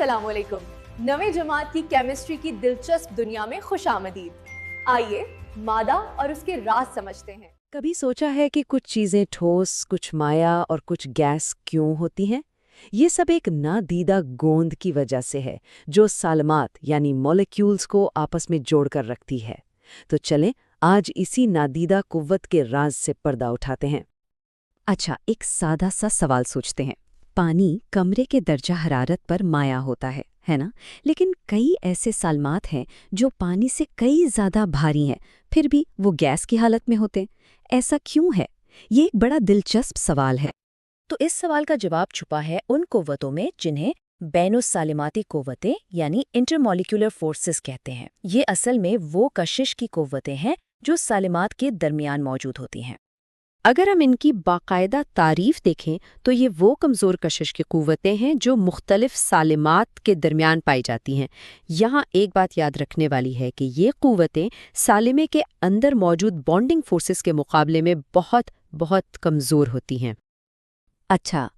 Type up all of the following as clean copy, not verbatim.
अस्सलाम वालेकुम। नवे जमात की केमिस्ट्री की दिलचस्प दुनिया में खुश आमदीद। आइए मादा और उसके राज समझते हैं। कभी सोचा है कि कुछ चीजें ठोस, कुछ माया और कुछ गैस क्यों होती हैं? ये सब एक नादीदा गोंद की वजह से है, जो सालमात यानी मॉलिक्यूल्स को आपस में जोड़कर रखती है। तो चलें आज इसी नादीदा कुव्वत के राज से पर्दा उठाते हैं। अच्छा, एक सादा सा सवाल सोचते हैं। पानी कमरे के दर्जा हरारत पर माया होता है ना? लेकिन कई ऐसे सालमात हैं जो पानी से कई ज़्यादा भारी हैं, फिर भी वो गैस की हालत में होते। ऐसा क्यों है? ये एक बड़ा दिलचस्प सवाल है। तो इस सवाल का जवाब छुपा है उन कुव्वतों में जिन्हें बैनुस्सालिमाती कुव्वतें यानी इंटरमॉलिक्यूलर फोर्सेस कहते हैं। ये असल में वो कशिश की कुव्वतें हैं जो सालिमात के दरमियान मौजूद होती हैं। अगर हम इनकी बाकायदा तारीफ देखें तो ये वो कमज़ोर कशिश की कुव्वतें हैं जो मुख्तलिफ सालिमात के दरमियान पाई जाती हैं। यहाँ एक बात याद रखने वाली है कि ये कुव्वतें सालिमे के अंदर मौजूद बॉन्डिंग फोर्सेस के मुकाबले में बहुत बहुत कमज़ोर होती हैं। अच्छा,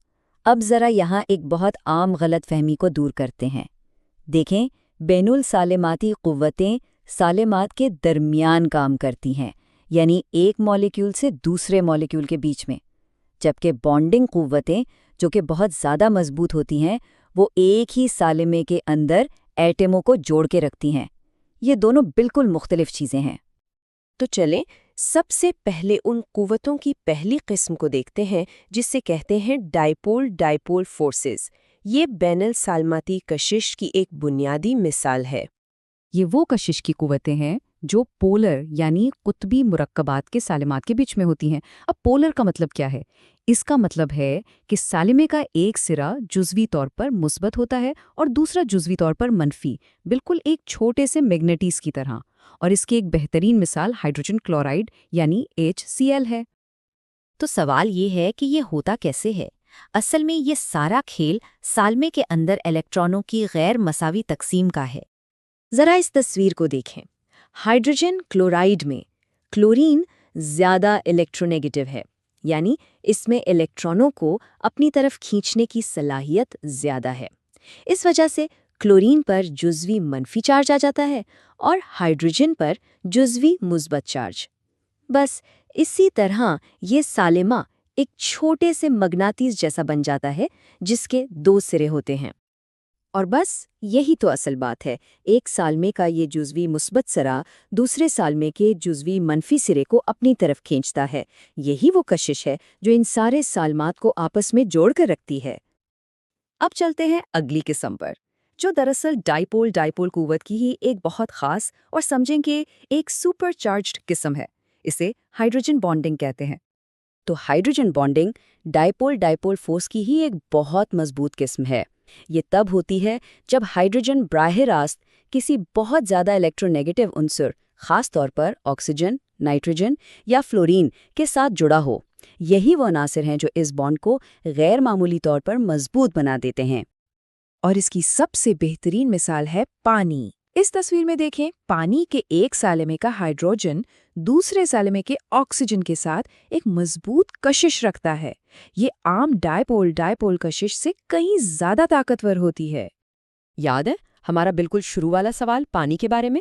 अब ज़रा यहाँ एक बहुत आम गलतफहमी को दूर करते हैं। देखें, बैनुल सालिमाती कुव्वतें सालिमात के दरमियान काम करती हैं, यानी एक मॉलिक्यूल से दूसरे मॉलिक्यूल के बीच में, जबकि बॉन्डिंग कुव्वतें जो कि बहुत ज़्यादा मजबूत होती हैं वो एक ही सालिमे के अंदर एटमों को जोड़ के रखती हैं। ये दोनों बिल्कुल मुख्तलिफ चीज़ें हैं। तो चलें सबसे पहले उन कुव्वतों की पहली किस्म को देखते हैं जिसे कहते हैं डाइपोल डाइपोल फोर्सेस। ये बैनुल सालिमाती कशिश की एक बुनियादी मिसाल है। ये वो कशिश की कुव्वतें हैं जो पोलर यानी कुतबी मुरक्कबात के सालिमात के बीच में होती हैं। अब पोलर का मतलब क्या है? इसका मतलब है कि सालिमे का एक सिरा जुज़वी तौर पर मुस्बत होता है और दूसरा जुज़वी तौर पर मनफी, बिल्कुल एक छोटे से मैग्नेटिस की तरह। और इसकी एक बेहतरीन मिसाल हाइड्रोजन क्लोराइड यानी HCl है। तो सवाल ये है कि ये होता कैसे है? असल में ये सारा खेल सालिमे के अंदर इलेक्ट्रॉनों की गैर मसावी तकसीम का है। ज़रा इस तस्वीर को देखें। हाइड्रोजन क्लोराइड में क्लोरीन ज़्यादा इलेक्ट्रोनेगेटिव है, यानी इसमें इलेक्ट्रॉनों को अपनी तरफ खींचने की सलाहियत ज़्यादा है। इस वजह से क्लोरीन पर जुज़वी मनफी चार्ज आ जाता है और हाइड्रोजन पर जुज़वी मुस्बत चार्ज। बस इसी तरह ये सालिमा एक छोटे से मगनातीस जैसा बन जाता है जिसके दो सिरे होते हैं। और बस यही तो असल बात है। एक सालिमे का ये जुज़वी मुस्बत सिरा दूसरे सालिमे के जुज़वी मनफी सिरे को अपनी तरफ खींचता है। यही वो कशिश है जो इन सारे सालिमात को आपस में जोड़ कर रखती है। अब चलते हैं अगली किस्म पर, जो दरअसल डाइपोल डाइपोल कुव्वत की ही एक बहुत ख़ास और समझेंगे एक सुपरचार्ज्ड किस्म है। इसे हाइड्रोजन बॉन्डिंग कहते हैं। तो hydrogen bonding dipole dipole force की ही एक बहुत मजबूत किस्म है। ये तब होती है जब हाइड्रोजन बराह रास्त किसी बहुत ज़्यादा इलेक्ट्रोनेगेटिव उनसर, ख़ास तौर पर ऑक्सीजन, नाइट्रोजन या फ्लोरीन के साथ जुड़ा हो। यही वो अनासिर हैं जो इस बॉन्ड को गैर मामूली तौर पर मजबूत बना देते हैं। और इसकी सबसे बेहतरीन मिसाल है पानी। इस तस्वीर में देखें, पानी के एक सालिमे का हाइड्रोजन दूसरे सालिमे के ऑक्सीजन के साथ एक मजबूत कशिश रखता है। ये आम डायपोल डायपोल कशिश से कहीं ज्यादा ताकतवर होती है। याद है हमारा बिल्कुल शुरू वाला सवाल पानी के बारे में?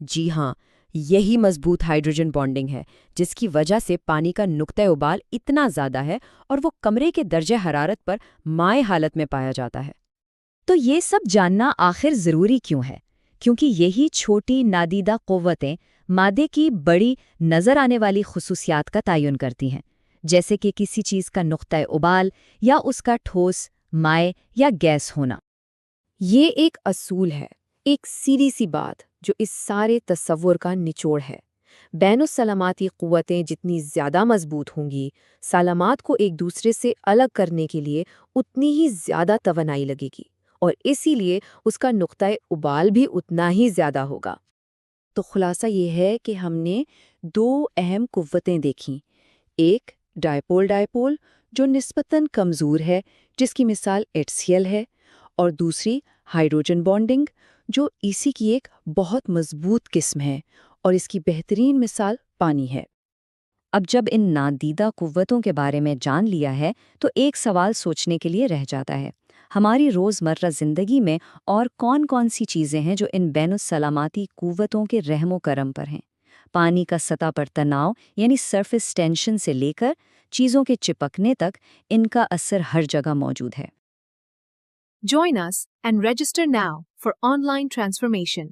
जी हाँ, यही मजबूत हाइड्रोजन बॉन्डिंग है जिसकी वजह से पानी का नुक्ता उबाल इतना ज्यादा है और वो कमरे के दर्जे हरारत पर माए हालत में पाया जाता है। तो ये सब जानना आखिर ज़रूरी क्यों है? क्योंकि यही छोटी नादीदा कुव्वतें मादे की बड़ी नज़र आने वाली खुसूसियात का तयन करती हैं, जैसे कि किसी चीज़ का नुक्ता उबाल या उसका ठोस, माए या गैस होना। ये एक असूल है, एक सीधी सी बात जो इस सारे तस्वुर का निचोड़ है। बैनुस्सलामाती कुव्वतें जितनी ज़्यादा मजबूत होंगी, सालामात को एक दूसरे से अलग करने के लिए उतनी ही ज़्यादा तवनाई लगेगी और इसीलिए उसका नुक्ता उबाल भी उतना ही ज़्यादा होगा। तो खुलासा ये है कि हमने दो अहम कुव्वतें देखीं। एक डायपोल डायपोल जो निस्बतन कमज़ोर है, जिसकी मिसाल HCl है, और दूसरी हाइड्रोजन बॉन्डिंग जो इसी की एक बहुत मजबूत किस्म है और इसकी बेहतरीन मिसाल पानी है। अब जब इन नादीदा कुव्वतों के बारे में जान लिया है तो एक सवाल सोचने के लिए रह जाता है। ہماری روزمرہ زندگی میں اور کون کون سی چیزیں ہیں جو ان بین السلاماتی قوتوں کے رحم و کرم پر ہیں؟ پانی کا سطح پر تناؤ یعنی سرفیس ٹینشن سے لے کر چیزوں کے چپکنے تک ان کا اثر ہر جگہ موجود ہے۔ Join us and register now for online transformation.